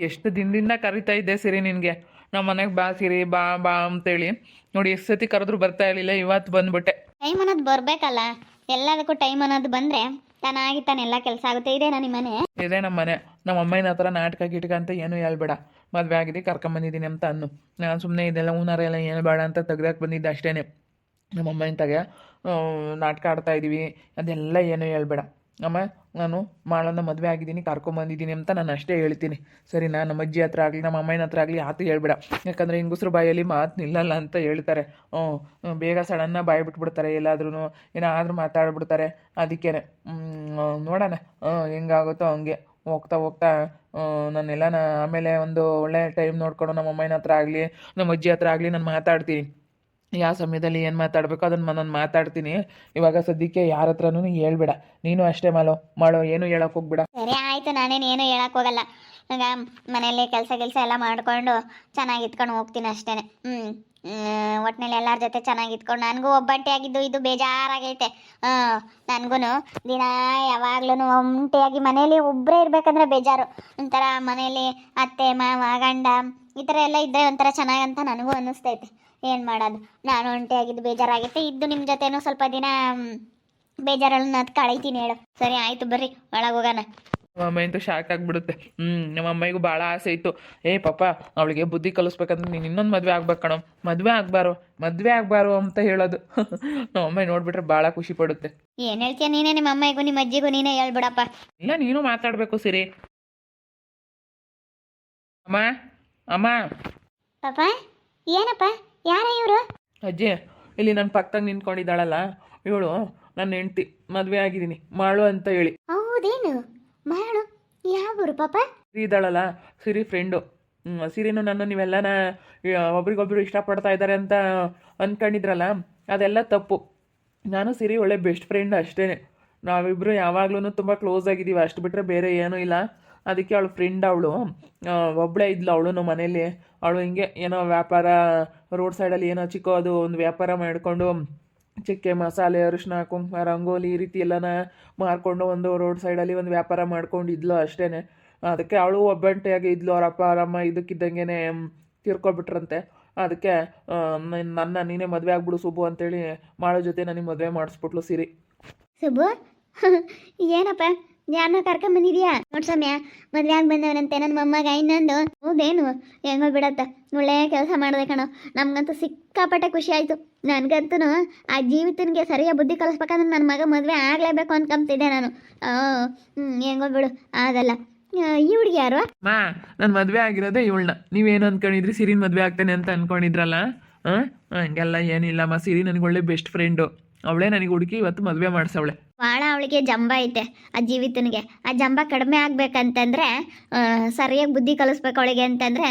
ಎಷ್ಟು ದಿನದಿಂದ ಕರಿತಾ ಇದ್ದೆ ಸಿರಿ ನಿನಗೆ ನಮ್ಮ ಮನೆಗೆ ಬಾ ಸಿರಿ ಬಾ ಬಾ ಅಂತೇಳಿ. ನೋಡಿ ಎಷ್ಟು ಸತಿ ಕರೆದ್ರು ಬರ್ತಾ ಇರಲಿಲ್ಲ, ಇವತ್ತು ಬಂದ್ಬಿಟ್ಟೆ. ಟೈಮ್ ಅನ್ನೋದು ಬರಬೇಕಲ್ಲ, ಎಲ್ಲದಕ್ಕೂ ಟೈಮ್ ಅನ್ನೋದು ಬಂದರೆ ತಾನಾಗಿ ತಾನೆಲ್ಲ ಕೆಲಸ ಆಗುತ್ತೆ. ಇದೇನಾ ನಿಮ್ಮ ಮನೆ? ಇದೇ ನಮ್ಮ ಮನೆ. ನಮ್ಮ ಅಮ್ಮನ ಹತ್ರ ನಾಟಕ ಗಿಟಕ ಅಂತ ಏನೂ ಹೇಳ್ಬೇಡ, ಮದುವೆ ಆಗಿದೆ ಕರ್ಕೊಂಬಂದಿದ್ದೀನಿ ಅಂತ ಅನ್ನು. ನಾನು ಸುಮ್ಮನೆ ಇದೆಲ್ಲ ಹೂನಾರ ಎಲ್ಲ ಏನು ಬೇಡ ಅಂತ ತೆಗ್ದಾಕ್ ಬಂದಿದ್ದೆ ಅಷ್ಟೇ. ನಮ್ಮ ಅಮ್ಮನ ತಗೆ ನಾಟಕ ಆಡ್ತಾ ಇದ್ದೀವಿ ಅದೆಲ್ಲ ಏನೂ ಹೇಳ್ಬೇಡ. ಅಮ್ಮ ನಾನು ಮಾಳನ್ನ ಮದುವೆ ಆಗಿದ್ದೀನಿ ಕರ್ಕೊಂಬಂದಿದ್ದೀನಿ ಅಂತ ನಾನು ಅಷ್ಟೇ ಹೇಳ್ತೀನಿ, ಸರಿನಾ? ನಮ್ಮ ಅಜ್ಜಿ ಹತ್ರ ಆಗಲಿ ನಮ್ಮ ಅಮ್ಮನ ಹತ್ರ ಆಗಲಿ ಆತು ಹೇಳ್ಬೇಡ, ಯಾಕಂದರೆ ಹೆಂಗಸ್ರು ಬಾಯಲ್ಲಿ ಮಾತು ನಿಲ್ಲಲ್ಲ ಅಂತ ಹೇಳ್ತಾರೆ. ಬೇಗ ಸಡನ್ನ ಬಾಯಿ ಬಿಟ್ಬಿಡ್ತಾರೆ, ಎಲ್ಲಾದ್ರೂ ಏನಾದರೂ ಮಾತಾಡ್ಬಿಡ್ತಾರೆ. ಅದಕ್ಕೇ ನೋಡೋಣ ಹೆಂಗಾಗುತ್ತೋ ಹಂಗೆ ಹೋಗ್ತಾ ಹೋಗ್ತಾ ನಾನೆಲ್ಲ ಆಮೇಲೆ ಒಂದು ಒಳ್ಳೆ ಟೈಮ್ ನೋಡ್ಕೊಂಡು ನಮ್ಮ ಅಮ್ಮನ ಹತ್ರ ಆಗಲಿ ನಮ್ಮ ಅಜ್ಜಿ ಹತ್ರ ಆಗಲಿ ನಾನು ಮಾತಾಡ್ತೀನಿ. ಯಾವ ಸಮಯದಲ್ಲಿ ಏನು ಮಾತಾಡಬೇಕು ಅದನ್ನು ನಾನು ಮಾತಾಡ್ತೀನಿ. ಇವಾಗ ಸದ್ಯಕ್ಕೆ ಯಾರ ಹತ್ರನೂ ಹೇಳ್ಬೇಡ, ನೀನು ಅಷ್ಟೇ ಮಾಡೋ ಏನು ಹೇಳಕ್ಕೆ ಹೋಗ್ಬೇಡ. ಸರಿ ಆಯಿತು, ನಾನೇನು ಏನು ಹೇಳಕ್ಕೆ ಹೋಗಲ್ಲ. ಈಗ ಮನೆಯಲ್ಲಿ ಕೆಲಸ ಎಲ್ಲ ಮಾಡಿಕೊಂಡು ಚೆನ್ನಾಗಿ ಇತ್ಕೊಂಡು ಹೋಗ್ತೀನಿ ಅಷ್ಟೇ. ಒಟ್ಟಿನಲ್ಲಿ ಎಲ್ಲರ ಜೊತೆ ಚೆನ್ನಾಗಿ ಇತ್ಕೊಂಡು ನನಗೂ ಒಬ್ಬಂಟಿಯಾಗಿದ್ದು ಇದು ಬೇಜಾರಾಗೈತೆ. ನನಗೂ ದಿನ ಯಾವಾಗ್ಲೂ ಒಂಟಿಯಾಗಿ ಮನೇಲಿ ಒಬ್ಬರೇ ಇರಬೇಕಂದ್ರೆ ಬೇಜಾರು. ಒಂಥರ ಮನೇಲಿ ಅತ್ತೆ ಮಾವ ಗಂಡ ಈ ಥರ ಎಲ್ಲ ಇದ್ದರೆ ಒಂಥರ ಚೆನ್ನಾಗಂತ ನನಗೂ ಅನ್ನಿಸ್ತೈತೆ. ಏನು ಮಾಡೋದು, ನಾನು ಒಂಟಿಯಾಗಿದ್ದು ಬೇಜಾರಾಗೈತೆ. ಇದ್ದು ನಿಮ್ಮ ಜೊತೆನೂ ಸ್ವಲ್ಪ ದಿನ ಬೇಜಾರನ್ನ ಅದು ಕಳೀತೀನಿ ಹೇಳು. ಸರಿ ಆಯಿತು, ಬರ್ರಿ ಒಳಗೆ ಹೋಗೋಣ. ನಮ್ಮ ಅಮ್ಮ ಅಂತೂ ಶಾಕ್ ಆಗಿಬಿಡುತ್ತೆ. ನಮ್ಮ ಅಮ್ಮಗೂ ಭಾಳ ಆಸೆ ಇತ್ತು, ಪಾಪ ಅವಳಿಗೆ ಬುದ್ಧಿ ಕಲಿಸ್ಬೇಕಂದ್ರೆ ನೀನು ಇನ್ನೊಂದು ಮದುವೆ ಆಗ್ಬೇಕು ಕಣೋ, ಮದುವೆ ಆಗಬಾರು ಅಂತ ಹೇಳೋದು. ನಮ್ಮ ಅಮ್ಮ ನೋಡ್ಬಿಟ್ರೆ ಭಾಳ ಖುಷಿ ಪಡುತ್ತೆ. ಏನು ಹೇಳ್ತೀಯ ನೀನೇ? ನಿಮ್ಮ ಅಮ್ಮಗೂ ನಿಮ್ಮ ಅಜ್ಜಿಗೂ ನೀನೇ ಹೇಳ್ಬಿಡಪ್ಪ. ಇಲ್ಲ ನೀನು ಮಾತಾಡಬೇಕು ಸಿರಿ. ಅಮ್ಮ ಅಮ್ಮ. ಪಾಪ ಏನಪ್ಪ, ಯಾರ ಇವರು? ಅಜ್ಜಿ, ಇಲ್ಲಿ ನನ್ನ ಪಕ್ಕದಾಗ ನಿಂತ್ಕೊಂಡಿದ್ದಾಳಲ್ಲ ಇವಳು ನನ್ನ ಹೆಂಡ್ತಿ, ಮದುವೆ ಆಗಿದ್ದೀನಿ ಮಾಳು ಅಂತ ಹೇಳಿ. ಹೌದೇನು? ಮಾಳು ಯಾವೂರು ಪಾಪ? ಸಿರಿ ಇದ್ದಾಳಲ್ಲ, ಸಿರಿ ಫ್ರೆಂಡು. ಸಿರಿನು ನನ್ನ ನೀವೆಲ್ಲನ ಒಬ್ರಿಗೊಬ್ರು ಇಷ್ಟಪಡ್ತಾ ಇದ್ದಾರೆ ಅಂತ ಅಂದ್ಕೊಂಡಿದ್ರಲ್ಲ, ಅದೆಲ್ಲ ತಪ್ಪು. ನಾನು ಸಿರಿ ಒಳ್ಳೆ ಬೆಸ್ಟ್ ಫ್ರೆಂಡ್ ಅಷ್ಟೇ. ನಾವಿಬ್ಬರು ಯಾವಾಗ್ಲೂ ತುಂಬ ಕ್ಲೋಸ್ ಆಗಿದ್ದೀವಿ, ಅಷ್ಟು ಬಿಟ್ಟರೆ ಬೇರೆ ಏನೂ ಇಲ್ಲ. ಅದಕ್ಕೆ ಅವಳು ಫ್ರೆಂಡ್, ಅವಳು ಒಬ್ಬಳೇ ಇದ್ಲು ಅವಳು ನಮ್ಮ ಮನೇಲಿ. ಅವಳು ಹಿಂಗೆ ಏನೋ ವ್ಯಾಪಾರ ರೋಡ್ ಸೈಡಲ್ಲಿ ಏನೋ ಚಿಕ್ಕದು ಒಂದು ವ್ಯಾಪಾರ ಮಾಡಿಕೊಂಡು ಚಕ್ಕೆ ಮಸಾಲೆ ಅರಿಶಿನ ಕುಂಕುಮ ರಂಗೋಲಿ ಈ ರೀತಿ ಎಲ್ಲನ ಮಾರ್ಕೊಂಡು ಒಂದು ರೋಡ್ ಸೈಡಲ್ಲಿ ಒಂದು ವ್ಯಾಪಾರ ಮಾಡ್ಕೊಂಡಿದ್ಲು ಅಷ್ಟೇ. ಅದಕ್ಕೆ ಅವಳು ಒಬ್ಬಂಟಿಯಾಗಿ ಇದ್ಲು. ಅವ್ರ ಅಪ್ಪ ಅವರಮ್ಮ ಇದಕ್ಕಿದ್ದಂಗೆ ತೀರ್ಕೊಬಿಟ್ರಂತೆ. ಅದಕ್ಕೆ ನನ್ನ ನೀನೇ ಮದುವೆ ಆಗ್ಬಿಡು ಸುಬ್ಬು ಅಂತೇಳಿ ಮಾಡೋ ಜೊತೆ ನನಗೆ ಮದುವೆ ಮಾಡಿಸ್ಬಿಟ್ಲು ಸಿರಿ. ಸುಬ್ಬು ಏನಪ್ಪ, ಯಾರನ್ನ ಕರ್ಕೊಂಬಂದಿದ್ಯಾ? ನೋಡ್ ಸಮಯ ಮದುವೆ ಆಗಿ ಬಂದವನಂತೆ ನನ್ನ ಮೊಮ್ಮಗ ಇನ್ನೊಂದು. ಹೌದೇನು? ಹೆಂಗೋ ಬಿಡತ್ತ, ಒಳ್ಳೆ ಕೆಲಸ ಮಾಡಿದೆ ಕಣೋ. ನಮ್ಗಂತೂ ಸಿಕ್ಕಾಪಟ್ಟೆ ಖುಷಿ ಆಯಿತು. ನನಗಂತೂ ಆ ಜೀವಿತನಿಗೆ ಸರಿಯಾಗಿ ಬುದ್ಧಿ ಕಲಿಸ್ಬೇಕಂದ್ರೆ ನನ್ನ ಮಗ ಮದುವೆ ಆಗಲೇಬೇಕು ಅನ್ಕೊಂತಿದ್ದೆ ನಾನು. ಹೆಂಗೋ ಬಿಡು ಅದಲ್ಲ. ಈ ಹುಡುಗಿ ಯಾರು? ನನ್ನ ಮದುವೆ ಆಗಿರೋದೇ ಇವಳನ್ನ. ನೀವೇನು ಅಂದ್ಕೊಂಡಿದ್ರಿ ಸಿರಿನ ಮದುವೆ ಆಗ್ತೇನೆ ಅಂತ ಅಂದ್ಕೊಂಡಿದ್ರಲ್ಲ? ಹಂಗೆಲ್ಲ ಏನಿಲ್ಲಮ್ಮ, ಸಿರಿ ನನಗೆ ಒಳ್ಳೆ ಬೆಸ್ಟ್ ಫ್ರೆಂಡು. ಅವಳೇ ನನಗೆ ಹುಡುಕಿ ಇವತ್ತು ಮದುವೆ ಮಾಡಿಸವಳೆ. ಭಾಳ ಅವಳಿಗೆ ಜಂಬ ಐತೆ ಆ ಜೀವಿತನಿಗೆ. ಆ ಜಂಬ ಕಡಿಮೆ ಆಗ್ಬೇಕಂತಂದ್ರೆ ಸರಿಯಾಗಿ ಬುದ್ಧಿ ಕಲಿಸ್ಬೇಕು ಅವಳಿಗೆ ಅಂತಂದರೆ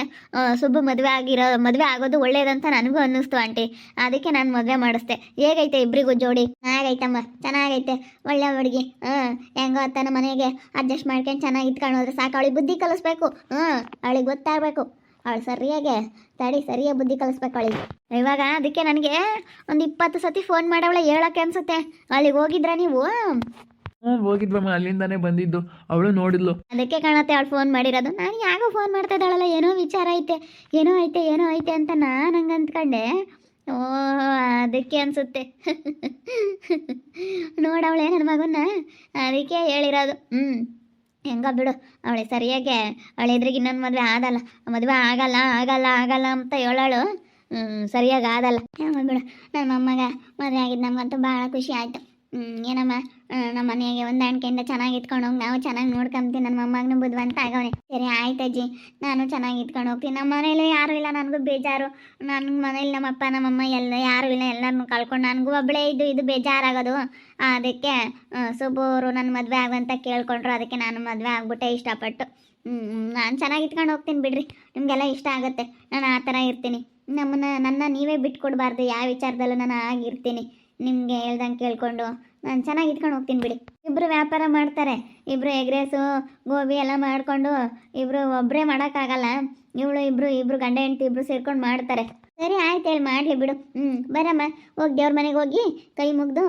ಸುಬ್ಬ ಮದುವೆ ಆಗೋದು ಒಳ್ಳೇದಂತ ನನಗೂ ಅನ್ನಿಸ್ತು ಆಂಟಿ. ಅದಕ್ಕೆ ನಾನು ಮದುವೆ ಮಾಡಿಸ್ದೆ. ಹೇಗೈತೆ ಇಬ್ಬರಿಗೂ ಜೋಡಿ? ಆಗೈತಮ್ಮ, ಚೆನ್ನಾಗೈತೆ. ಒಳ್ಳೆ ಹುಡುಗಿ. ಹೆಂಗೋ ಅತ್ತನ ಮನೆಗೆ ಅಡ್ಜಸ್ಟ್ ಮಾಡ್ಕೊಂಡು ಚೆನ್ನಾಗಿ ಇಟ್ಕೊಂಡು ಸಾಕು. ಅವಳಿಗೆ ಬುದ್ಧಿ ಕಲಿಸ್ಬೇಕು. ಅವಳಿಗೆ ಗೊತ್ತಾಗಬೇಕು. ಅವಳು ಸರಿಯಾಗಿ ಸರಿಯಾಗಿ ಬುದ್ಧಿ ಕಲಿಸ್ಬೇಕು ಅವಳಿಗೆ. ಇವಾಗ ಅದಕ್ಕೆ ನನಗೆ ಒಂದು 20 ಸತಿ ಫೋನ್ ಮಾಡವಳೆ ಹೇಳೋಕ್ಕೆ ಅನ್ಸುತ್ತೆ. ಅಲ್ಲಿಗೆ ಹೋಗಿದ್ರ ನೀವು? ಹೋಗಿದ್ವಮ್ಮ, ಅಲ್ಲಿಂದಾನೇ ಬಂದಿದ್ದು. ಅವಳು ನೋಡಿದ್ಲು, ಅದಕ್ಕೆ ಕಾಣತ್ತೆ ಅವಳು ಫೋನ್ ಮಾಡಿರೋದು. ನಾನು ಯಾಗೋ ಫೋನ್ ಮಾಡ್ತಾ ಇದ್ದಾಳಲ್ಲ, ಏನೋ ವಿಚಾರ ಐತೆ ಏನೋ ಐತೆ ಅಂತ ನಾನು ಹಂಗೆ ಅಂದ್ಕೊಂಡೆ. ಓ ಅದಕ್ಕೆ ಅನ್ಸುತ್ತೆ. ನೋಡವಳೆ ನನ್ನ ಮಗನ್ನ, ಅದಕ್ಕೆ ಹೇಳಿರೋದು. ಹೆಂಗ ಬಿಡು, ಅವಳೆ ಸರಿಯಾಗೆ ಅವಳ ಎದುರಿಗೆ ಇನ್ನೊಂದು ಮದುವೆ ಆಗಲ್ಲ ಅಂತ ಹೇಳೋಳು. ಸರಿಯಾಗಿ ಆದಲ್ಲ. ಹೆಂಗ ಬಿಡು, ನನ್ನ ಮೊಮ್ಮಗ ಮದುವೆ ಆಗಿದ್ದು ನಮಗಂತೂ ಭಾಳ ಖುಷಿ ಆಯಿತು. ಏನಮ್ಮ, ನಮ್ಮ ಮನೆಗೆ ಹೊಂದಾಣಿಕೆಯಿಂದ ಚೆನ್ನಾಗಿ ಇಟ್ಕೊಂಡು ಹೋಗಿ ನಾವು ಚೆನ್ನಾಗಿ ನೋಡ್ಕೊಂತೀನಿ. ನನ್ನ ಮೊಮ್ಮಗನೂ ಬುದ್ಧಿವಂತ ಆಗವನೆ. ಸರಿ ಆಯ್ತು ಅಜ್ಜಿ, ನಾನು ಚೆನ್ನಾಗಿ ಇಟ್ಕೊಂಡು ಹೋಗ್ತೀನಿ. ನಮ್ಮ ಮನೇಲಿ ಯಾರೂ ಇಲ್ಲ, ನನಗೂ ಬೇಜಾರು. ನನ್ನ ಮನೇಲಿ ನಮ್ಮಪ್ಪ ನಮ್ಮಮ್ಮ ಎಲ್ಲ ಯಾರೂ ಇಲ್ಲ, ಎಲ್ಲರನ್ನೂ ಕಳ್ಕೊಂಡು ನನಗೂ ಒಬ್ಬಳೇ ಇದು ಬೇಜಾರಾಗೋದು. ಅದಕ್ಕೆ ಸುಬ್ಬರು ನನ್ನ ಮದುವೆ ಆಗುವಂತ ಕೇಳ್ಕೊಂಡ್ರು. ಅದಕ್ಕೆ ನಾನು ಮದುವೆ ಆಗ್ಬಿಟ್ಟೆ ಇಷ್ಟಪಟ್ಟು. ನಾನು ಚೆನ್ನಾಗಿ ಇಟ್ಕೊಂಡು ಹೋಗ್ತೀನಿ ಬಿಡ್ರಿ, ನಿಮಗೆಲ್ಲ ಇಷ್ಟ ಆಗುತ್ತೆ. ನಾನು ಆ ಥರ ಇರ್ತೀನಿ. ನನ್ನ ನೀವೇ ಬಿಟ್ಕೊಡ್ಬಾರ್ದು, ಯಾವ ವಿಚಾರದಲ್ಲೂ ನಾನು ಆಗಿರ್ತೀನಿ. ನಿಮಗೆ ಹೇಳ್ದಂಗೆ ಕೇಳ್ಕೊಂಡು ನಾನು ಚೆನ್ನಾಗಿ ಇಟ್ಕೊಂಡು ಹೋಗ್ತೀನಿ ಬಿಡಿ. ಇಬ್ಬರು ವ್ಯಾಪಾರ ಮಾಡ್ತಾರೆ, ಇಬ್ಬರು ಎಗ್ ರೈಸು ಗೋಬಿ ಎಲ್ಲ ಮಾಡಿಕೊಂಡು ಇಬ್ಬರು ಒಬ್ಬರೇ ಮಾಡೋಕ್ಕಾಗಲ್ಲ, ಇಬ್ಬರು ಗಂಡ ಹೆಂಡತಿ ಇಬ್ಬರು ಸೇರ್ಕೊಂಡು ಮಾಡ್ತಾರೆ. ಸರಿ ಆಯ್ತು ಹೇಳಿ ಮಾಡಲಿ ಬಿಡು. ಬರಮ್ಮ ಹೋಗಿ ದೇವ್ರ ಮನೆಗೆ ಹೋಗಿ ಕೈ ಮುಗ್ದು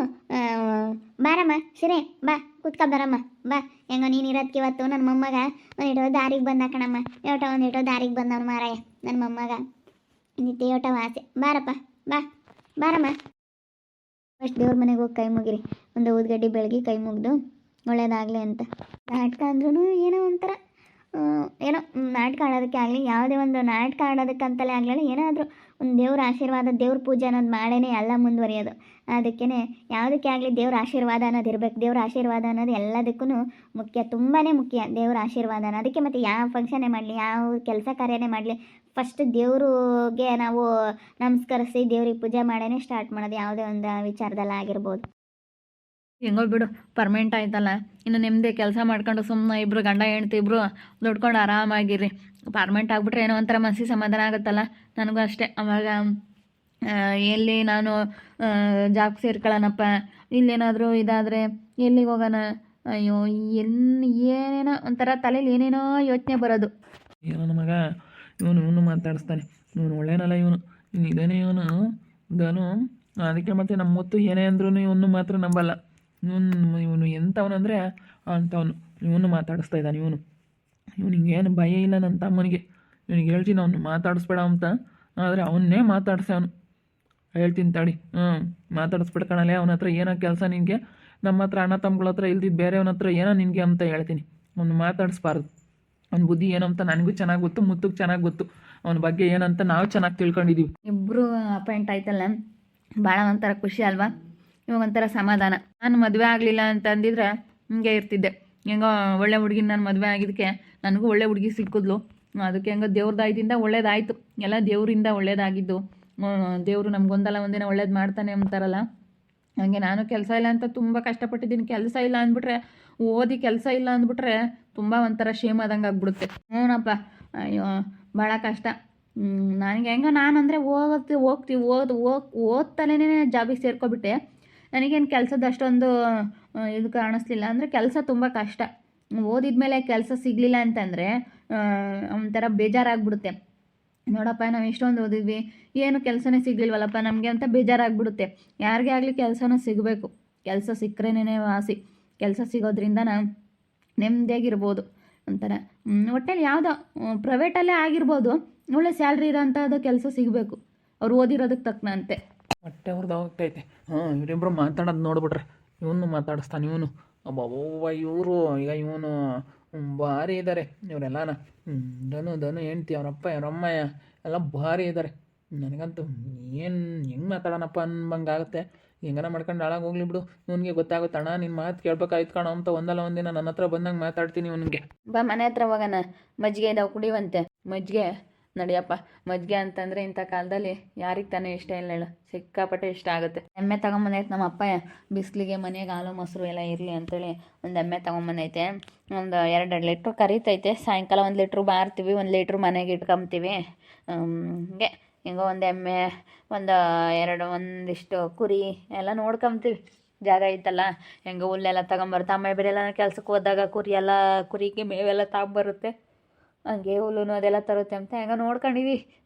ಬಾರಮ್ಮ ಸಿರೆ ಬಾ ಕೂತ್ಕೊ ಬರಮ್ಮ ಬಾ. ಹೆಂಗೋ ನೀನು ಇರೋದಕ್ಕೆ ಇವತ್ತು ನನ್ನ ಮೊಮ್ಮಗ ಒಂದಿಟೋ ದಾರಿಗೆ ಬಂದ ಕಣಮ್ಮ, ಒಂದಿಟೋ ದಾರಿಗೆ ಬಂದವನು ಮಾರಾಯ ನನ್ನ ಮೊಮ್ಮಗ. ನಿತ್ಯ ಓಟ ಆಸೆ. ಬಾರಪ್ಪ ಬಾರಮ್ಮ. ಫಸ್ಟ್ ದೇವ್ರ ಮನೆಗೆ ಹೋಗಿ ಕೈ ಮುಗಿರಿ, ಒಂದು ಊದ್ಗಡ್ಡಿ ಬೆಳಗಿ ಕೈ ಮುಗ್ದು ಒಳ್ಳೇದಾಗಲಿ ಅಂತ. ನಾಟಕ ಅಂದ್ರೂ ಏನೋ ಒಂಥರ ಏನೋ ನಾಟಕ ಆಡೋದಕ್ಕೆ ಆಗಲಿ, ಯಾವುದೇ ಒಂದು ನಾಟಕ ಆಡೋದಕ್ಕಂತಲೇ ಆಗಲಿ, ಏನಾದರೂ ಒಂದು ದೇವ್ರ ಆಶೀರ್ವಾದ ದೇವ್ರ ಪೂಜೆ ಅನ್ನೋದು ಮಾಡೇ ಎಲ್ಲ ಮುಂದುವರಿಯೋದು. ಅದಕ್ಕೇ ಯಾವುದಕ್ಕೆ ಆಗಲಿ ದೇವ್ರ ಆಶೀರ್ವಾದ ಅನ್ನೋದು ಇರಬೇಕು. ದೇವ್ರ ಆಶೀರ್ವಾದ ಅನ್ನೋದು ಎಲ್ಲದಕ್ಕೂ ಮುಖ್ಯ, ತುಂಬಾ ಮುಖ್ಯ ದೇವ್ರ ಆಶೀರ್ವಾದ ಅನ್ನೋ. ಅದಕ್ಕೆ ಮತ್ತು ಯಾವ ಫಂಕ್ಷನ್ನೇ ಮಾಡಲಿ, ಯಾವ ಕೆಲಸ ಕಾರ್ಯನೇ ಮಾಡಲಿ, ಫಸ್ಟ್ ದೇವ್ರಿಗೆ ನಾವು ನಮಸ್ಕರಿಸಿ ದೇವ್ರಿಗೆ ಪೂಜೆ ಮಾಡೇ ಸ್ಟಾರ್ಟ್ ಮಾಡೋದು, ಯಾವುದೇ ಒಂದು ವಿಚಾರದಲ್ಲಿ ಆಗಿರ್ಬೋದು. ಹೆಂಗೋ ಬಿಡು, ಪರ್ಮನೆಂಟ್ ಆಯ್ತಲ್ಲ, ಇನ್ನು ನೆಮ್ಮದಿ ಕೆಲಸ ಮಾಡ್ಕೊಂಡು ಸುಮ್ಮನೆ ಇಬ್ಬರು ಗಂಡ ಹೆಂಡ್ತಿ ಇಬ್ಬರು ದುಡ್ಕೊಂಡು ಆರಾಮಾಗಿರಿ. ಪರ್ಮನೆಂಟ್ ಆಗಿಬಿಟ್ರೆ ಏನೋ ಒಂಥರ ಮನಸ್ಸಿಗೆ ಸಮಾಧಾನ ಆಗುತ್ತಲ್ಲ. ನನಗೂ ಅಷ್ಟೇ. ಆವಾಗ ಎಲ್ಲಿ ನಾನು ಜಾಬ್ ಸೇರ್ಕೊಳ್ಳೋಣಪ್ಪ, ಇಲ್ಲೇನಾದರೂ ಇದಾದರೆ ಎಲ್ಲಿಗೆ ಹೋಗೋಣ, ಅಯ್ಯೋ ಏನೇನೋ ಒಂಥರ ತಲೆಯಲ್ಲಿ ಏನೇನೋ ಯೋಚನೆ ಬರೋದು. ನನ್ನ ಮಗ ಇವನು ಮಾತಾಡಿಸ್ತಾನೆ, ಇವನು ಒಳ್ಳೆಯನಲ್ಲ, ಇನ್ನು ಇದೇನೇ ಇವನು ಅದಕ್ಕೆ ಮತ್ತೆ ನಮ್ಮ ಮುತ್ತು ಏನೇ ಅಂದ್ರೂ ಇವನು ಮಾತ್ರ ನಂಬಲ್ಲ. ಇವನು ಎಂಥವನಂದರೆ ಅಂಥವನು. ಇವನು ಮಾತಾಡಿಸ್ತಾ ಇದ್ದಾನೆ. ಇವನಿಗೇನು ಭಯ ಇಲ್ಲ ನನ್ನ ತಮ್ಮನಿಗೆ. ಇವನಿಗೆ ಹೇಳ್ತೀನಿ ಅವನು ಮಾತಾಡಿಸ್ಬೇಡ ಅಂತ, ಆದರೆ ಅವನ್ನೇ ಮಾತಾಡ್ಸವನು. ಹೇಳ್ತೀನಿ ತಡಿ, ಮಾತಾಡಿಸ್ಬಿಡ್ಕಣಲೆ. ಅವನ ಹತ್ರ ಏನೋ ಕೆಲಸ ನಿನಗೆ, ನಮ್ಮ ಹತ್ರ ಅಣ್ಣ ತಮ್ಮಗಳ ಹತ್ರ ಇಲ್ದಿದ್ದು ಬೇರೆಯವನ ಹತ್ರ ಏನೋ ನಿನಗೆ ಅಂತ ಹೇಳ್ತೀನಿ. ಅವನು ಮಾತಾಡಿಸ್ಬಾರ್ದು. ಅವನ ಬುದ್ಧಿ ಏನು ಅಂತ ನನಗೂ ಚೆನ್ನಾಗಿ ಗೊತ್ತು, ಮುತ್ತುಗೆ ಚೆನ್ನಾಗಿ ಗೊತ್ತು. ಅವನ ಬಗ್ಗೆ ಏನಂತ ನಾವು ಚೆನ್ನಾಗಿ ತಿಳ್ಕೊಂಡಿದ್ದೀವಿ. ಇಬ್ಬರು ಅಪಾಯಿಂಟ್ ಆಯ್ತಲ್ಲ, ಭಾಳ ಒಂಥರ ಖುಷಿ ಅಲ್ವಾ? ಇವಾಗ ಒಂಥರ ಸಮಾಧಾನ. ನಾನು ಮದುವೆ ಆಗಲಿಲ್ಲ ಅಂತ ಅಂದಿದ್ರೆ ಹಿಂಗೆ ಇರ್ತಿದ್ದೆ. ಹೆಂಗೋ ಒಳ್ಳೆ ಹುಡುಗಿನ ನಾನು ಮದುವೆ ಆಗಿದ್ದಕ್ಕೆ ನನಗೂ ಒಳ್ಳೆ ಹುಡುಗಿ ಸಿಕ್ಕಿದ್ಲು. ಅದಕ್ಕೆ ಹೆಂಗೋ ದೇವ್ರದಾಯ್ದಿಂದ ಒಳ್ಳೇದಾಯಿತು. ಎಲ್ಲ ದೇವರಿಂದ ಒಳ್ಳೇದಾಗಿದ್ದು. ದೇವರು ನಮಗೊಂದಲ್ಲ ಒಂದಿನ ಒಳ್ಳೇದು ಮಾಡ್ತಾನೆ ಅಂತಾರಲ್ಲ, ಹಾಗೆ ನಾನು ಕೆಲಸ ಇಲ್ಲ ಅಂತ ತುಂಬ ಕಷ್ಟಪಟ್ಟಿದ್ದೀನಿ. ಕೆಲಸ ಇಲ್ಲ ಅಂದ್ಬಿಟ್ರೆ, ಓದಿ ಕೆಲಸ ಇಲ್ಲ ಅಂದ್ಬಿಟ್ರೆ ತುಂಬ ಒಂಥರ ಶೇಮ್ ಆದಂಗೆ ಆಗ್ಬಿಡುತ್ತೆ. ಹ್ಞೂನಪ್ಪ, ಅಯ್ಯೋ ಭಾಳ ಕಷ್ಟ. ನನಗೆ ಹೆಂಗೋ ನಾನಂದರೆ ಓದ್ತಲೇ ಜಾಬಿಗೆ ಸೇರ್ಕೊಬಿಟ್ಟೆ. ನನಗೇನು ಕೆಲಸದ ಅಷ್ಟೊಂದು ಇದು ಕಾಣಿಸ್ಲಿಲ್ಲ. ಅಂದರೆ ಕೆಲಸ ತುಂಬ ಕಷ್ಟ. ಓದಿದ ಮೇಲೆ ಕೆಲಸ ಸಿಗಲಿಲ್ಲ ಅಂತಂದರೆ ಒಂಥರ ಬೇಜಾರಾಗ್ಬಿಡುತ್ತೆ. ನೋಡಪ್ಪ ನಾವು ಎಷ್ಟೊಂದು ಓದಿದ್ವಿ, ಏನು ಕೆಲಸನೇ ಸಿಗಲಿಲ್ವಲ್ಲಪ್ಪ ನಮಗೆ ಅಂತ ಬೇಜಾರಾಗ್ಬಿಡುತ್ತೆ. ಯಾರಿಗೇ ಆಗಲಿ ಕೆಲಸನೂ ಸಿಗಬೇಕು. ಕೆಲಸ ಸಿಕ್ಕರೇನೇ ವಾಸಿ. ಕೆಲಸ ಸಿಗೋದ್ರಿಂದ ನಾವು ನೆಮ್ಮದಿಯಾಗಿರ್ಬೋದು. ಒಂಥರ ಒಟ್ಟಲ್ಲಿ ಯಾವುದೋ ಪ್ರೈವೇಟಲ್ಲೇ ಆಗಿರ್ಬೋದು, ಒಳ್ಳೆ ಸ್ಯಾಲ್ರಿ ಇರೋಂಥದ್ದು ಕೆಲಸ ಸಿಗಬೇಕು, ಅವ್ರು ಓದಿರೋದಕ್ಕೆ ತಕ್ಕನಂತೆ. ಹೊಟ್ಟೆ ಅವ್ರದ್ದು ಹೋಗ್ತೈತೆ. ಇವರಿಬ್ಬರು ಮಾತಾಡೋದು ನೋಡ್ಬಿಟ್ರೆ ಇವನು ಮಾತಾಡಿಸ್ತಾನೆ. ಅಬ್ಬವ್ವ ಇವರು ಈಗ ಇವನು ಭಾರಿ ಇದ್ದಾರೆ ಇವರೆಲ್ಲನ. ಧನು ಹೆಂಡ್ತಿ, ಅವರಪ್ಪ ಅವರಮ್ಮಯ್ಯ ಎಲ್ಲ ಭಾರಿ ಇದ್ದಾರೆ. ನನಗಂತೂ ಏನು ಹೆಂಗೆ ಮಾತಾಡೋಣಪ್ಪ ಅನ್ಬಂಗಾಗುತ್ತೆ. ಹೆಂಗನ ಮಾಡ್ಕೊಂಡು ಹಾಳಾಗಿ ಹೋಗ್ಲಿ ಬಿಡು. ಇವನಿಗೆ ಗೊತ್ತಾಗುತ್ತೆ, ಅಣ್ಣ ನಿನ್ನ ಮಾತು ಕೇಳ್ಬೇಕಾಯ್ತು ಕಣೋ ಅಂತ ಒಂದಲ್ಲ ಒಂದಿನ ನನ್ನ ಹತ್ರ ಬಂದಂಗೆ ಮಾತಾಡ್ತೀನಿ ಇವನಿಗೆ. ಬಾ ಮನೆ ಹತ್ರ ಹೋಗೋಣ, ಮಜ್ಜಿಗೆ ಇದಾವೆ ಕುಡಿಯುವಂತೆ. ಮಜ್ಜಿಗೆ ನಡಿಯಪ್ಪ. ಮಜ್ಜಿಗೆ ಅಂತಂದರೆ ಇಂಥ ಕಾಲದಲ್ಲಿ ಯಾರಿಗೆ ತಾನೇ ಇಷ್ಟ ಇಲ್ಲ ಹೇಳು, ಸಿಕ್ಕಾಪಟ್ಟೆ ಇಷ್ಟ ಆಗುತ್ತೆ. ಎಮ್ಮೆ ತೊಗೊಂಬಂದೈತೆ ನಮ್ಮ ಅಪ್ಪ, ಬಿಸಿಲಿಗೆ ಮನೆಗೆ ಹಾಲು ಮೊಸರು ಎಲ್ಲ ಇರಲಿ ಅಂತೇಳಿ ಒಂದು ಎಮ್ಮೆ ತೊಗೊಂಬಂದೈತೆ. ಒಂದು 2 ಲೀಟ್ರ್ ಕರಿತೈತೆ. ಸಾಯಂಕಾಲ 1 ಲೀಟ್ರ್ ಮಾರ್ತೀವಿ, 1 ಲೀಟ್ರ್ ಮನೆಗೆ ಇಟ್ಕೊಂತೀವಿ. ಹಿಂಗೆ ಹಿಂಗೋ ಒಂದು ಎಮ್ಮೆ, ಒಂದಿಷ್ಟು ಕುರಿ ಎಲ್ಲ ನೋಡ್ಕೊಂತೀವಿ. ಜಾಗ ಐತಲ್ಲ, ಹೆಂಗೆ ಹುಲ್ಲೆಲ್ಲ ತಗೊಂಬರುತ್ತೆ. ಅಮ್ಮ ಬೇರೆ ಎಲ್ಲ ಕೆಲ್ಸಕ್ಕೆ ಹೋದಾಗ ಕುರಿಗೆ ಮೇವೆಲ್ಲ ತಗೊಂಬರುತ್ತೆ. ಹಂಗೆ ಹುಲ್ಲುನು ಅದೆಲ್ಲ ತರುತ್ತೆ ಅಂತ ಹೆಂಗೆ ನೋಡ್ಕೊಂಡಿವಿ.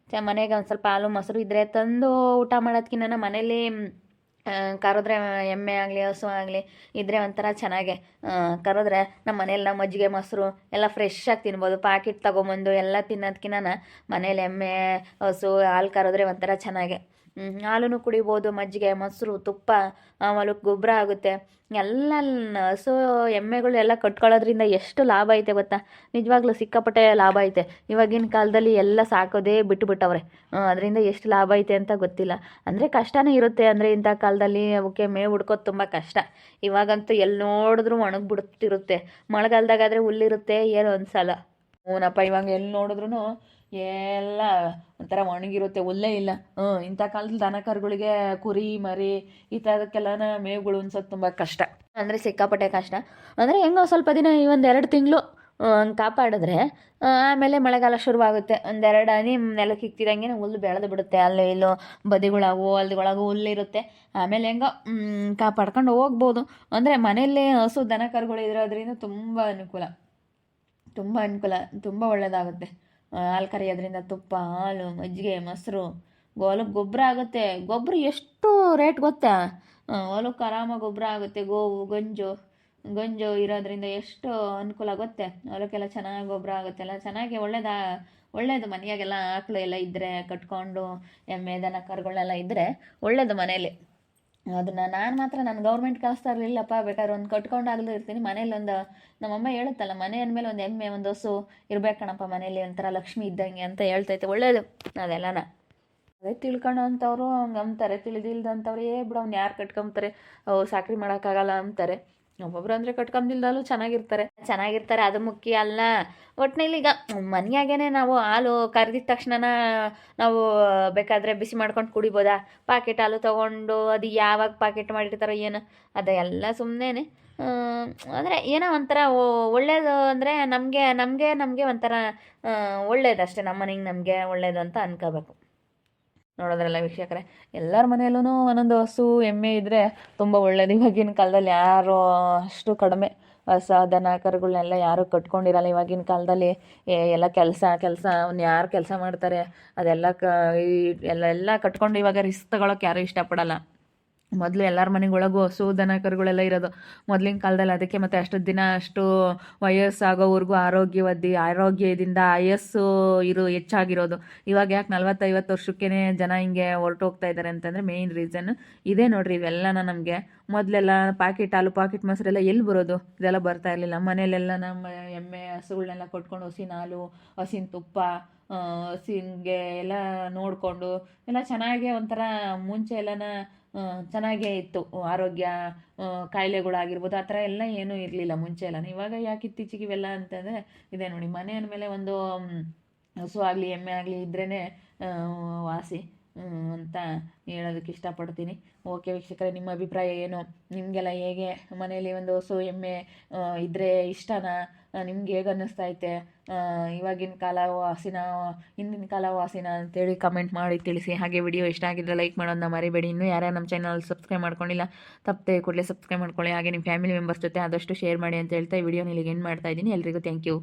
ಮನೆಗೆ ಒಂದು ಸ್ವಲ್ಪ ಹಾಲು ಮೊಸರು ಇದ್ದರೆ ತಂದು ಊಟ ಮಾಡೋದಕ್ಕಿಂತ ಮನೇಲಿ ಕರೆದ್ರೆ ಎಮ್ಮೆ ಆಗಲಿ ಹಸು ಆಗಲಿ ಇದ್ದರೆ ಒಂಥರ ಚೆನ್ನಾಗೆ ಕರೆದ್ರೆ ನಮ್ಮ ಮನೇಲಿ ನಾವು ಮಜ್ಜಿಗೆ ಮೊಸರು ಎಲ್ಲ ಫ್ರೆಶ್ಶಾಗಿ ತಿನ್ಬೋದು. ಪಾಕಿಟ್ ತೊಗೊಂಬಂದು ಎಲ್ಲ ತಿನ್ನೋದಕ್ಕಿಂತ ಮನೇಲಿ ಎಮ್ಮೆ ಹಸು ಹಾಲು ಕರೆದ್ರೆ ಒಂಥರ ಚೆನ್ನಾಗೆ. ಹಾಲೂ ಕುಡಿಬೋದು, ಮಜ್ಜಿಗೆ ಮೊಸರು ತುಪ್ಪ, ಹೊಲಕ್ಕೆ ಗೊಬ್ಬರ ಆಗುತ್ತೆ. ಎಲ್ಲ ಹಸು ಎಮ್ಮೆಗಳು ಎಲ್ಲ ಕಟ್ಕೊಳ್ಳೋದ್ರಿಂದ ಎಷ್ಟು ಲಾಭ ಐತೆ ಗೊತ್ತಾ? ನಿಜವಾಗ್ಲೂ ಸಿಕ್ಕಾಪಟ್ಟೆ ಲಾಭ ಐತೆ. ಇವಾಗಿನ ಕಾಲದಲ್ಲಿ ಎಲ್ಲ ಸಾಕೋದೇ ಬಿಟ್ಟುಬಿಟ್ಟವ್ರೆ. ಅದರಿಂದ ಎಷ್ಟು ಲಾಭ ಐತೆ ಅಂತ ಗೊತ್ತಿಲ್ಲ. ಅಂದರೆ ಕಷ್ಟನೇ ಇರುತ್ತೆ. ಅಂದರೆ ಇಂಥ ಕಾಲದಲ್ಲಿ ಅವಕ್ಕೆ ಮೇವು ಹುಡ್ಕೋದು ತುಂಬ ಕಷ್ಟ. ಇವಾಗಂತೂ ಎಲ್ಲಿ ನೋಡಿದ್ರೂ ಒಣಗಿಬಿಡ್ತಿರುತ್ತೆ. ಮಳೆಗಾಲದಾಗಾದರೆ ಹುಲ್ಲಿರುತ್ತೆ, ಏನು ಅನ್ಸಲ್ಲ. ಹ್ಞೂನಪ್ಪ, ಇವಾಗ ಎಲ್ಲಿ ನೋಡಿದ್ರೂ ಎಲ್ಲ ಒಂಥರ ಒಣಗಿರುತ್ತೆ, ಹುಲ್ಲೇ ಇಲ್ಲ. ಇಂಥ ಕಾಲದಲ್ಲಿ ದನ ಕರುಗಳಿಗೆ ಕುರಿ ಮರಿ ಈ ಥರದಕ್ಕೆಲ್ಲನ ಮೇವುಗಳು ಉಣ್ಸೋದು ತುಂಬ ಕಷ್ಟ. ಅಂದರೆ ಸಿಕ್ಕಾಪಟ್ಟೆ ಕಷ್ಟ. ಅಂದರೆ ಹೆಂಗೋ ಸ್ವಲ್ಪ ದಿನ ಈ 1-2 ತಿಂಗಳು ಹಂಗೆ ಕಾಪಾಡಿದ್ರೆ ಆಮೇಲೆ ಮಳೆಗಾಲ ಶುರುವಾಗುತ್ತೆ. ಒಂದೆರಡು ಹನಿ ನೆಲಕ್ಕೆ ಇಕ್ತಿದಂಗೆ ಹುಲ್ಲು ಬೆಳೆದು ಬಿಡುತ್ತೆ. ಅಲ್ಲೋ ಇಲ್ಲೋ ಬದಿಗಳಾಗು ಹೊಲ್ದೊಳಗು ಹುಲ್ಲಿರುತ್ತೆ. ಆಮೇಲೆ ಹೆಂಗೋ ಕಾಪಾಡ್ಕೊಂಡು ಹೋಗ್ಬೋದು. ಅಂದರೆ ಮನೆಯಲ್ಲೇ ಹಸು ದನ ಕರುಗಳು ಇರೋದ್ರಿಂದ ತುಂಬ ಅನುಕೂಲ, ತುಂಬ ಒಳ್ಳೆಯದಾಗುತ್ತೆ. ಹಾಲು ಕರೆಯೋದ್ರಿಂದ ತುಪ್ಪ, ಹಾಲು, ಮಜ್ಜಿಗೆ, ಮೊಸರು, ಹೊಲಕ್ಕೆ ಗೊಬ್ಬರ ಆಗುತ್ತೆ. ಗೊಬ್ಬರ ಎಷ್ಟು ರೇಟ್ ಗೊತ್ತಾ? ಹೊಲಕ್ಕೆ ಆರಾಮಾಗಿ ಗೊಬ್ಬರ ಆಗುತ್ತೆ. ಗೋವು ಗಂಜು ಇರೋದ್ರಿಂದ ಎಷ್ಟು ಅನುಕೂಲ ಆಗುತ್ತೆ. ಹೊಲಕ್ಕೆಲ್ಲ ಚೆನ್ನಾಗಿ ಗೊಬ್ಬರ ಆಗುತ್ತೆ. ಎಲ್ಲ ಚೆನ್ನಾಗಿ ಒಳ್ಳೇದು ಮನೆಯಾಗೆಲ್ಲ ಆಕಳು ಎಲ್ಲ ಇದ್ದರೆ ಕಟ್ಕೊಂಡು ಎಮ್ಮೆ ದನ ಕರುಗಳೆಲ್ಲ ಇದ್ದರೆ ಒಳ್ಳೇದು ಮನೇಲಿ. ಅದನ್ನು ನಾನು ಮಾತ್ರ ನಾನು ಗೌರ್ಮೆಂಟ್ ಕೆಲಸ ಇರಲಿಲ್ಲಪ್ಪ, ಬೇಕಾದ್ರೆ ಒಂದು ಕಟ್ಕೊಂಡಾಗಲೂ ಇರ್ತೀನಿ. ಮನೇಲಿ ಒಂದು ನಮ್ಮಮ್ಮ ಹೇಳುತ್ತಲ್ಲ, ಮನೆ ಅಂದಮೇಲೆ ಒಂದು ಎಮ್ಮೆ ಒಂದು ಹಸು ಇರಬೇಕು ಕಣಪ್ಪ ಮನೇಲಿ, ಒಂಥರ ಲಕ್ಷ್ಮಿ ಇದ್ದಂಗೆ ಅಂತ ಹೇಳ್ತೈತೆ. ಒಳ್ಳೇದು ಅದೆಲ್ಲನ. ಅದೇ ತಿಳ್ಕೊಳ್ಳೋ ಅಂಥವ್ರು ಹಂಗೆ ಅಂತಾರೆ, ತಿಳಿದಿಲ್ದಂಥವ್ರು ಬಿಡು ಅವ್ನು ಯಾರು ಕಟ್ಕೊಂತಾರೆ, ಸಾಕ್ರಿ ಮಾಡೋಕ್ಕಾಗಲ್ಲ ಅಂತಾರೆ. ಒಬ್ಬೊಬ್ರು ಅಂದರೆ ಕಟ್ಕೊಂಬಿಲ್ದಲ್ಲೂ ಚೆನ್ನಾಗಿರ್ತಾರೆ, ಅದು ಮುಖ್ಯ ಅಲ್ಲ. ಒಟ್ಟಿನಲ್ಲಿ ಈಗ ಮನೆಯಾಗೇ ನಾವು ಹಾಲು ಕರೆದಿದ್ದ ತಕ್ಷಣ ನಾವು ಬೇಕಾದರೆ ಬಿಸಿ ಮಾಡ್ಕೊಂಡು ಕುಡಿಬೋದಾ? ಪಾಕೆಟ್ ಹಾಲು ತೊಗೊಂಡು ಅದು ಯಾವಾಗ ಪಾಕೆಟ್ ಮಾಡಿರ್ತಾರೋ ಏನು, ಅದೆಲ್ಲ ಸುಮ್ಮನೆ. ಅಂದರೆ ಏನೋ ಒಂಥರ ಒಳ್ಳೇದು ಅಂದರೆ ನಮಗೆ ಒಂಥರ ಒಳ್ಳೇದಷ್ಟೇ. ನಮ್ಮ ಮನೆಗೆ ನಮಗೆ ಒಳ್ಳೇದು ಅಂತ ಅನ್ಕೋಬೇಕು. ನೋಡೋದ್ರಲ್ಲ ವೀಕ್ಷಕರೇ, ಎಲ್ಲರ ಮನೆಯಲ್ಲೂ ಒಂದೊಂದು ಹಸು ಎಮ್ಮೆ ಇದ್ದರೆ ತುಂಬ ಒಳ್ಳೇದು. ಇವಾಗಿನ ಕಾಲದಲ್ಲಿ ಯಾರು ಅಷ್ಟು ಕಡಿಮೆ ದನ ಕರುಗಳನ್ನೆಲ್ಲ ಯಾರು ಕಟ್ಕೊಂಡಿರಲ್ಲ ಇವಾಗಿನ ಕಾಲದಲ್ಲಿ. ಎಲ್ಲ ಕೆಲಸ ಅವ್ನು ಯಾರು ಕೆಲಸ ಮಾಡ್ತಾರೆ ಅದೆಲ್ಲ ಎಲ್ಲ ಕಟ್ಕೊಂಡು ಇವಾಗ ರಿಸ್ಕ್ ತಗೊಳಕ್ಕೆ ಯಾರೂ ಇಷ್ಟಪಡಲ್ಲ. ಮೊದಲು ಎಲ್ಲರ ಮನೆಗೊಳಗೂ ಹಸು ದನ ಕರುಗಳೆಲ್ಲ ಇರೋದು ಮೊದಲಿನ ಕಾಲದಲ್ಲಿ. ಅದಕ್ಕೆ ಮತ್ತು ಅಷ್ಟು ದಿನ ಅಷ್ಟು ವಯಸ್ಸಾಗೋವರೆಗೂ ಆರೋಗ್ಯದಿಂದ ಆಯಸ್ಸು ಹೆಚ್ಚಾಗಿರೋದು. ಇವಾಗ ಯಾಕೆ 40-50 ವರ್ಷಕ್ಕೇ ಜನ ಹಿಂಗೆ ಹೊರಟೋಗ್ತಾ ಇದ್ದಾರೆ ಅಂತಂದರೆ ಮೇಯ್ನ್ ರೀಸನ್ ಇದೇ ನೋಡ್ರಿ. ಇವೆಲ್ಲನ ನಮಗೆ ಮೊದಲೆಲ್ಲ ಪಾಕೆಟ್ ಹಾಲು ಪಾಕೆಟ್ ಮೊಸರೆಲ್ಲ ಎಲ್ಲಿ ಬರೋದು? ಇದೆಲ್ಲ ಬರ್ತಾ ಇರಲಿಲ್ಲ. ಮನೆಯಲ್ಲೆಲ್ಲ ನಮ್ಮ ಎಮ್ಮೆ ಹಸುಗಳನ್ನೆಲ್ಲ ಕೊಟ್ಕೊಂಡು ಹಸಿನ ಹಾಲು, ಹಸಿನ ತುಪ್ಪ, ಹಸಿನ್ಗೆ ಎಲ್ಲ ನೋಡಿಕೊಂಡು ಎಲ್ಲ ಚೆನ್ನಾಗೇ ಒಂಥರ ಮುಂಚೆ ಎಲ್ಲನ ಚೆನ್ನಾಗೇ ಇತ್ತು. ಆರೋಗ್ಯ ಕಾಯಿಲೆಗಳಾಗಿರ್ಬೋದು ಆ ಥರ ಎಲ್ಲ ಏನೂ ಇರಲಿಲ್ಲ ಮುಂಚೆ ಎಲ್ಲ. ಇವಾಗ ಯಾಕೆ ಇತ್ತೀಚೆಗೆ ಇವೆಲ್ಲ ಅಂತಂದರೆ ಇದೇ ನೋಡಿ, ಮನೆ ಅಂದಮೇಲೆ ಒಂದು ಹಸು ಆಗಲಿ ಎಮ್ಮೆ ಆಗಲಿ ಇದ್ರೇ ವಾಸಿ ಅಂತ ಹೇಳೋದಕ್ಕೆ ಇಷ್ಟಪಡ್ತೀನಿ. ಓಕೆ ವೀಕ್ಷಕರೇ, ನಿಮ್ಮ ಅಭಿಪ್ರಾಯ ಏನು? ನಿಮಗೆಲ್ಲ ಹೇಗೆ ಮನೆಯಲ್ಲಿ ಒಂದು ಹಸು ಎಮ್ಮೆ ಇದ್ದರೆ ಇಷ್ಟನಾ? ನಿಮ್ಗೆ ಹೇಗೆ ಅನ್ನಿಸ್ತೈತೆ? ಇವಾಗಿನ ಕಾಲ ವಾಸಿನ ಹಿಂದಿನ ಕಾಲ ವಾಸಿನ ಅಂತೇಳಿ ಕಮೆಂಟ್ ಮಾಡಿ ತಿಳಿಸಿ. ಹಾಗೆ ವಿಡಿಯೋ ಇಷ್ಟ ಆಗಿದ್ರೆ ಲೈಕ್ ಮಾಡೋದನ್ನ ಮರಿಬೇಡಿ. ಇನ್ನೂ ಯಾರ್ಯಾರು ನಮ್ಮ ಚಾನಲ್ ಸಬ್ಸ್ಕ್ರೈಬ್ ಮಾಡ್ಕೊಂಡಿಲ್ಲ ತಪ್ಪದೆ ಕೂಡಲೇ ಸಬ್ಸ್ಕ್ರೈಬ್ ಮಾಡ್ಕೊಳ್ಳಿ. ಹಾಗೆ ನಿಮ್ಮ ಫ್ಯಾಮಿಲಿ ಮೆಂಬರ್ಸ್ ಜೊತೆ ಆದಷ್ಟು ಶೇರ್ ಮಾಡಿ ಅಂತ ಹೇಳ್ತಾ ಈ ವಿಡಿಯೋನ ಇಲ್ಲಿಗೆ ಎಂಡ್ ಮಾಡ್ತಾ ಇದ್ದೀನಿ. ಎಲ್ರಿಗೂ ಥ್ಯಾಂಕ್ ಯು.